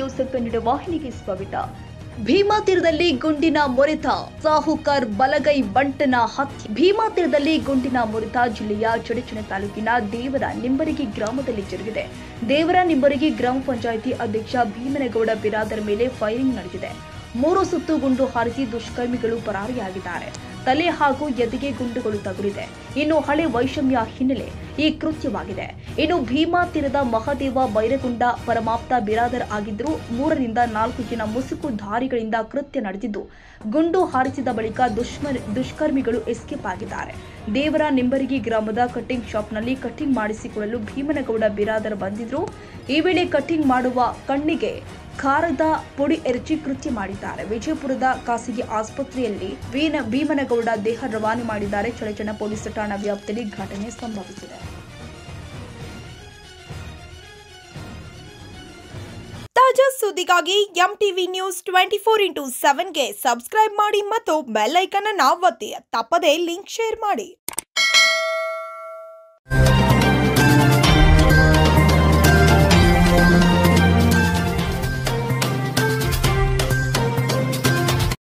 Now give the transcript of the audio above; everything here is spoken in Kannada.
ನ್ಯೂಸ್ ಕನ್ನಡ ವಾಹಿನಿಗೆ ಸ್ವಾಗತ. ಭೀಮಾ ತೀರದಲ್ಲಿ ಗುಂಡಿನ ಮೊರೆತ, ಸಾಹುಕಾರ್ ಬಲಗೈ ಬಂಟನ ಹತ್ಯೆ. ಭೀಮಾ ತೀರದಲ್ಲಿ ಗುಂಡಿನ ಮೊರೆತ ಜಿಲ್ಲೆಯ ಚಡಚಣ ತಾಲೂಕಿನ ದೇವರ ನಿಂಬರಗಿ ಗ್ರಾಮದಲ್ಲಿ ಜರುಗಿದೆ. ದೇವರ ನಿಂಬರಗಿ ಗ್ರಾಮ ಪಂಚಾಯಿತಿ ಅಧ್ಯಕ್ಷ ಭೀಮನಗೌಡ ಬಿರಾದರ್ ಮೇಲೆ ಫೈರಿಂಗ್ ನಡೆದಿದೆ. 3 ಸುತ್ತು ಗುಂಡು ಹಾರಿಸಿ ದುಷ್ಕರ್ಮಿಗಳು ಪರಾರಿಯಾಗಿದ್ದಾರೆ. ತಲೆ ಹಾಗೂ ಎದೆಗೆ ಗುಂಡುಗಳು ತಗುಲಿದೆ. ಇನ್ನು ಹಳೆ ವೈಷಮ್ಯ ಹಿನ್ನೆಲೆ ಈ ಕೃತ್ಯವಾಗಿದೆ. ಇನ್ನು ಭೀಮಾ ತೀರದ ಮಹದೇವ ಬೈರಗುಂಡ ಪರಮಾಪ್ತ ಬಿರಾದರ್ ಆಗಿದ್ದರೂ 3 ರಿಂದ 4 ಜನ ಮುಸುಕು ಧಾರಿಗಳಿಂದ ಕೃತ್ಯ ನಡೆದಿದ್ದು, ಗುಂಡು ಹಾರಿಸಿದ ಬಳಿಕ ದುಷ್ಕರ್ಮಿಗಳು ಎಸ್ಕೇಪ್ ಆಗಿದ್ದಾರೆ. ದೇವರ ನಿಂಬರಗಿ ಗ್ರಾಮದ ಕಟಿಂಗ್ ಶಾಪ್ನಲ್ಲಿ ಕಟಿಂಗ್ ಮಾಡಿಸಿಕೊಳ್ಳಲು ಭೀಮನಗೌಡ ಬಿರಾದರ್ ಬಂದಿದ್ರು. ಈ ವೇಳೆ ಕಟಿಂಗ್ ಮಾಡುವ ಕಣ್ಣಿಗೆ ಖಾರದ ಪುಡಿ ಎರಚಿ ಕೃತ್ಯ ಮಾಡಿದ್ದಾರೆ. ವಿಜಯಪುರದ ಖಾಸಗಿ ಆಸ್ಪತ್ರೆಯಲ್ಲಿ ಭೀಮನಗೌಡ ದೇಹ ರವಾನೆ ಮಾಡಿದ್ದಾರೆ. ಚಡಚಣ ಪೊಲೀಸ್ ಠಾಣಾ ವ್ಯಾಪ್ತಿಯಲ್ಲಿ ಘಟನೆ ಸಂಭವಿಸಿದೆ. ತಾಜಾ ಸುದ್ದಿಗಾಗಿ ಎಂಟಿವಿ ನ್ಯೂಸ್ 24/7ಗೆ ಸಬ್ಸ್ಕ್ರೈಬ್ ಮಾಡಿ ಮತ್ತು ಬೆಲ್ ಐಕಾನ್ ಅನ್ನು ಒತ್ತಿ. ತಪ್ಪದೇ ಲಿಂಕ್ ಶೇರ್ ಮಾಡಿ.